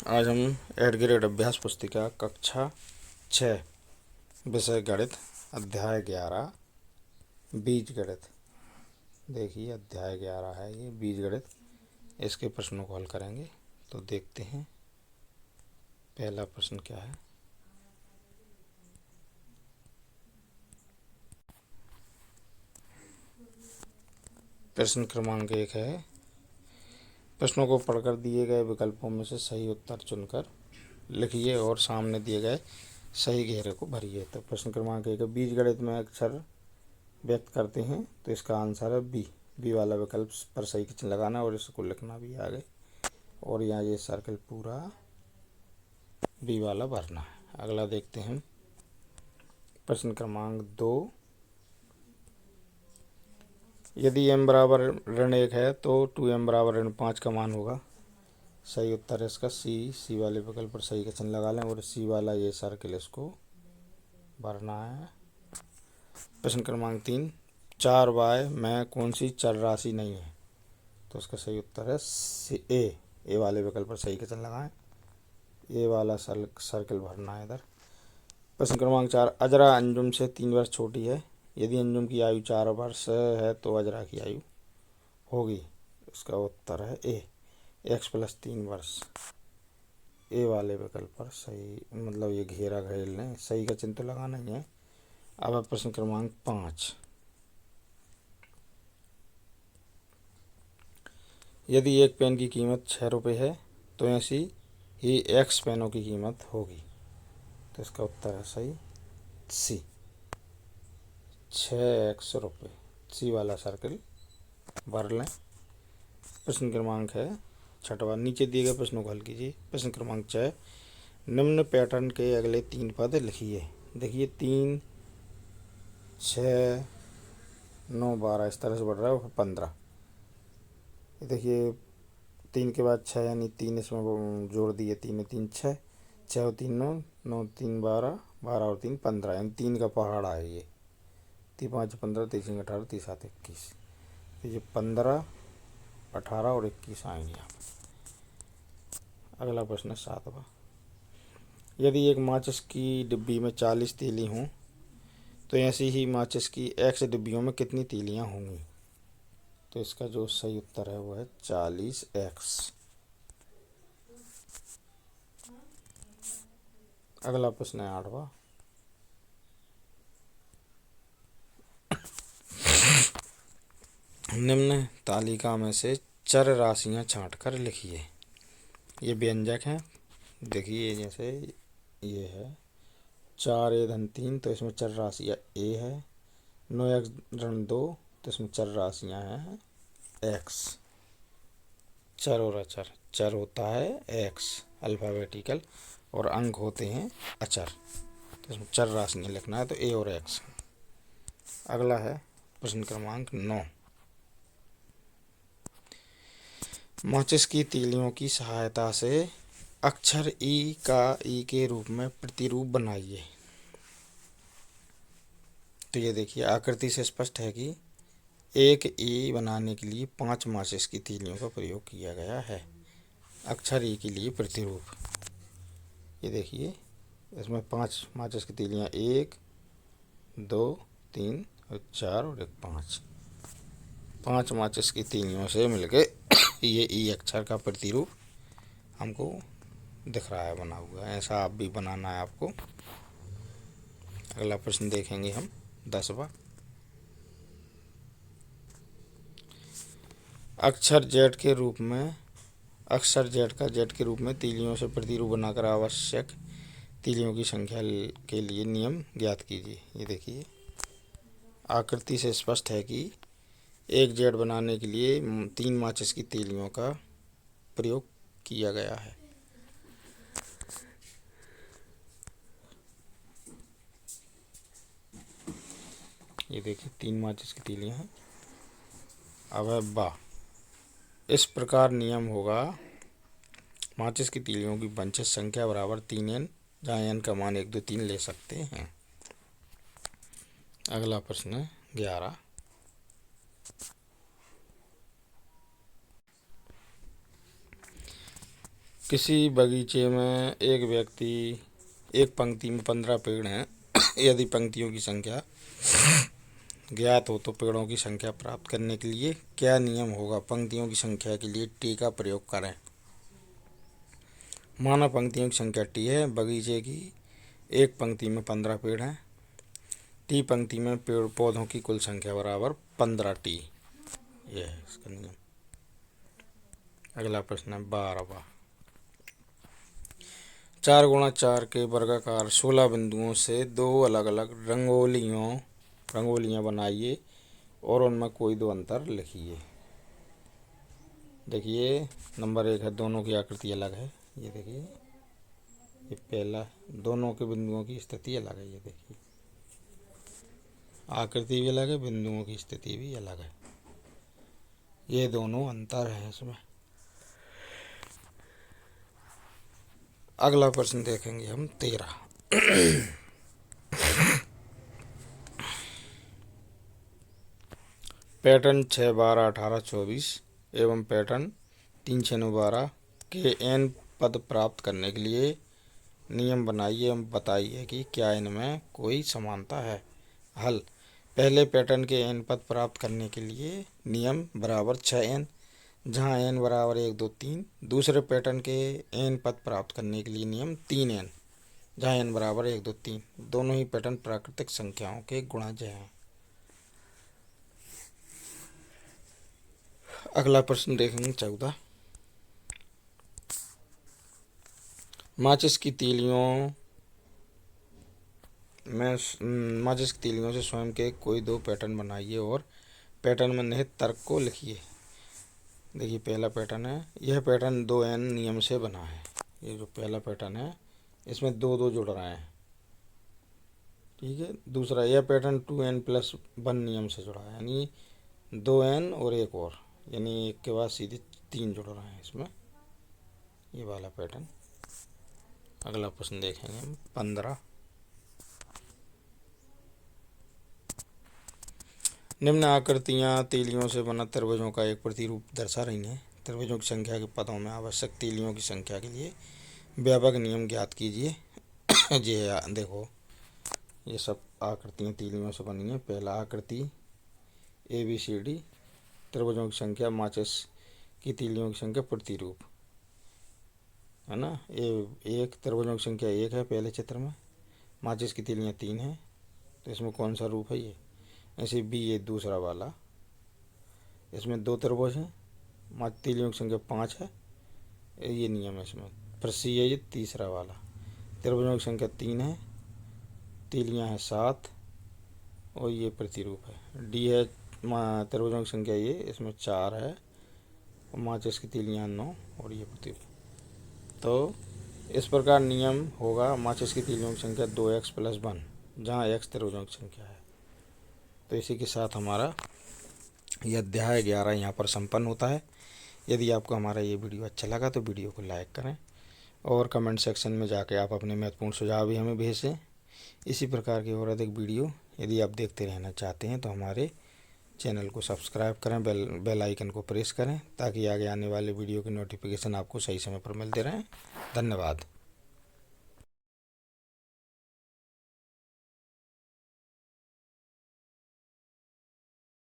आज हम 8 ग्रेड अभ्यास पुस्तिका कक्षा 6 विषय गणित अध्याय 11 बीज गणित। देखिए अध्याय 11 है ये बीज गणित। इसके प्रश्नों को हल करेंगे। तो देखते हैं पहला प्रश्न क्या है। प्रश्न क्रमांक 1 है, प्रश्नों को पढ़कर दिए गए विकल्पों में से सही उत्तर चुनकर लिखिए और सामने दिए गए सही घेरे को भरिए। तो प्रश्न क्रमांक 1 है, बीज गणित में अक्षर व्यक्त करते हैं। तो इसका आंसर है बी वाला विकल्प पर सही का चिन्ह लगाना और इसको लिखना भी आगे, और यहाँ ये सर्कल पूरा बी वाला भरना है। अगला देखते हैं प्रश्न क्रमांक 2, यदि m बराबर ऋण 1 है तो 2m बराबर ऋण 5 का मान होगा। सही उत्तर है इसका सी वाले विकल्प पर सही का चिन्ह लगा लें और सी वाला ये सर्कल इसको भरना है। प्रश्न क्रमांक 3, 4y में कौन सी चर राशि नहीं है। तो इसका सही उत्तर है ए वाले विकल्प पर सही का चिन्ह लगाएं। ए वाला सर्कल भरना है इधर। प्रश्न क्रमांक 4, अजरा अंजुम से 3 वर्ष छोटी है। यदि अंजुम की आयु 4 वर्ष है तो अजरा की आयु होगी। इसका उत्तर है ए x + 3 वर्ष। ए वाले विकल्प पर सही, मतलब ये घेरा घेर लें, सही का चिन्ह तो लगाना ही है। अब प्रश्न क्रमांक 5, यदि एक पेन की कीमत 6 रुपये है तो ऐसी ही x पेनों की कीमत होगी। तो इसका उत्तर है सही सी 6x रुपये। सी वाला सर्कल भर लें। प्रश्न क्रमांक है 6वां, नीचे दिए गए प्रश्नों को हल कीजिए। प्रश्न क्रमांक 6, निम्न पैटर्न के अगले 3 पद लिखिए। देखिए 3, 6, 9, 12 इस तरह से बढ़ रहा है और 15। देखिए 3 के बाद 6 यानी 3 इसमें जोड़ दिए, 3 3 6, 6 और 3 9, 9 3 12, 12 और 3 15, यानी 3 का पहाड़ा है ये। 3 5 15, 3 18, 3 7 21। तो ये 15, 18 और 21 आएंगे यहाँ। अगला प्रश्न है 7वां, यदि एक माचिस की डिब्बी में 40 तीली हों तो ऐसी ही माचिस की x डिब्बियों में कितनी तीलियाँ होंगी। तो इसका जो सही उत्तर है वो है 40x। अगला प्रश्न है 8वां, निम्न तालिका में से चर राशियां छांटकर लिखिए। ये व्यंजक हैं। देखिए जैसे ये है 4a-3, तो इसमें चर राशियाँ a है। 9x ऋण 2, तो इसमें चर राशियाँ हैं x। चर और अचर, चर होता है x अल्फ़ाबेटिकल और अंक होते हैं अचर। तो इसमें चर राशियाँ लिखना है तो a और x। अगला है प्रश्न क्रमांक 9, माचिस की तीलियों की सहायता से अक्षर ई का ई के रूप में प्रतिरूप बनाइए। तो ये देखिए आकृति से स्पष्ट है कि एक ई बनाने के लिए 5 माचिस की तीलियों का प्रयोग किया गया है। अक्षर ई के लिए प्रतिरूप, ये देखिए इसमें 5 माचिस की तीलियाँ, 1 2 3 और 4 और एक 5। 5 माचिस की तीलियों से मिलके ये ई अक्षर का प्रतिरूप हमको दिख रहा है, बना हुआ है। ऐसा आप भी बनाना है आपको। अगला प्रश्न देखेंगे हम 10वां, अक्षर जेड के रूप में, अक्षर जेड का जेड के रूप में तीलियों से प्रतिरूप बनाकर आवश्यक तीलियों की संख्या के लिए नियम ज्ञात कीजिए। ये देखिए आकृति से स्पष्ट है कि एक जेड बनाने के लिए 3 माचिस की तीलियों का प्रयोग किया गया है। ये देखिए 3 माचिस की तीलियां हैं। अब है बा, इस प्रकार नियम होगा माचिस की तीलियों की बंचेस संख्या बराबर 3n, जहाँ n का मान 1 2 3 ले सकते हैं। अगला प्रश्न है 11, किसी बगीचे में एक व्यक्ति एक पंक्ति में 15 पेड़ हैं। यदि पंक्तियों की संख्या ज्ञात हो तो पेड़ों की संख्या प्राप्त करने के लिए क्या नियम होगा? पंक्तियों की संख्या के लिए टी का प्रयोग करें। माना पंक्तियों की संख्या टी है, बगीचे की एक पंक्ति में 15 पेड़ हैं। टी पंक्ति में पेड़ पौधों की कुल संख्या बराबर 15 टी। यह है इसका नियम। अगला प्रश्न है 12वां। 4x4 के वर्गाकार 16 बिंदुओं से दो अलग अलग रंगोलियां बनाइए और उनमें कोई दो अंतर लिखिए। देखिए नंबर 1 है, दोनों की आकृति अलग है। ये देखिए, ये पहला, दोनों के बिंदुओं की स्थिति अलग है। ये देखिए, आकृति भी अलग है, बिंदुओं की स्थिति भी अलग है। ये दोनों अंतर हैं इसमें। अगला प्रश्न देखेंगे हम 13। पैटर्न 6, 12, 18, 24 एवं पैटर्न 3, 6, 9, 12 के n पद प्राप्त करने के लिए नियम बनाइए एवं बताइए कि क्या इनमें कोई समानता है। हल। पहले पैटर्न के n पद प्राप्त करने के लिए नियम बराबर 6n, जहाँ n बराबर 1, 2, 3। दूसरे पैटर्न के n पद प्राप्त करने के लिए नियम 3n, जहाँ n बराबर 1, 2, 3। दोनों ही पैटर्न प्राकृतिक संख्याओं के गुणज हैं। अगला प्रश्न देखेंगे 14। माचिस की तीलियों से स्वयं के कोई दो पैटर्न बनाइए और पैटर्न में निहित तर्क को लिखिए। देखिए पहला पैटर्न है, यह पैटर्न 2n नियम से बना है। ये जो पहला पैटर्न है इसमें दो दो जुड़ रहे हैं, ठीक है। दूसरा, यह पैटर्न 2n+1 नियम से जुड़ा है, यानी 2n और एक और, यानी एक के बाद सीधे 3 जुड़ रहे हैं इसमें, ये वाला पैटर्न। अगला प्रश्न देखेंगे हम 15। निम्न आकृतियाँ तीलियों से बना त्रिभुजों का एक प्रतिरूप दर्शा रही हैं। त्रिभुजों की संख्या के पदों में आवश्यक तीलियों की संख्या के लिए व्यापक नियम ज्ञात कीजिए। जी देखो, ये सब आकृतियाँ तीलियों से बनी हैं। पहला आकृति ABCD, त्रिभुजों की संख्या, माचिस की तीलियों की संख्या, प्रतिरूप, है ना। एक त्रिभुजों की संख्या 1 है पहले चित्र में, माचिस की तीलियाँ 3 हैं, तो इसमें कौन सा रूप है ये? ऐसे B, ये दूसरा वाला, इसमें 2 त्रिभुज हैं, तीलियों की संख्या 5 है, ये नियम है इसमें। फिर C है ये तीसरा वाला, त्रिभुजों की संख्या 3 है, तीलियाँ हैं 7 और ये प्रतिरूप है। D है त्रिभुजों की संख्या ये, इसमें 4 है और माचिस की तीलियाँ 9 और ये प्रतिरूप। तो इस प्रकार नियम होगा, माचिस की तीलियों की संख्या 2x+1, जहाँ x त्रिभुजों की संख्या है। तो इसी के साथ हमारा यह अध्याय 11 यहाँ पर संपन्न होता है। यदि आपको हमारा ये वीडियो अच्छा लगा तो वीडियो को लाइक करें और कमेंट सेक्शन में जाके आप अपने महत्वपूर्ण सुझाव भी हमें भेजें। इसी प्रकार की और अधिक वीडियो यदि आप देखते रहना चाहते हैं तो हमारे चैनल को सब्सक्राइब करें, बेल आइकन को प्रेस करें, ताकि आगे आने वाले वीडियो की नोटिफिकेशन आपको सही समय पर मिलते रहें। धन्यवाद।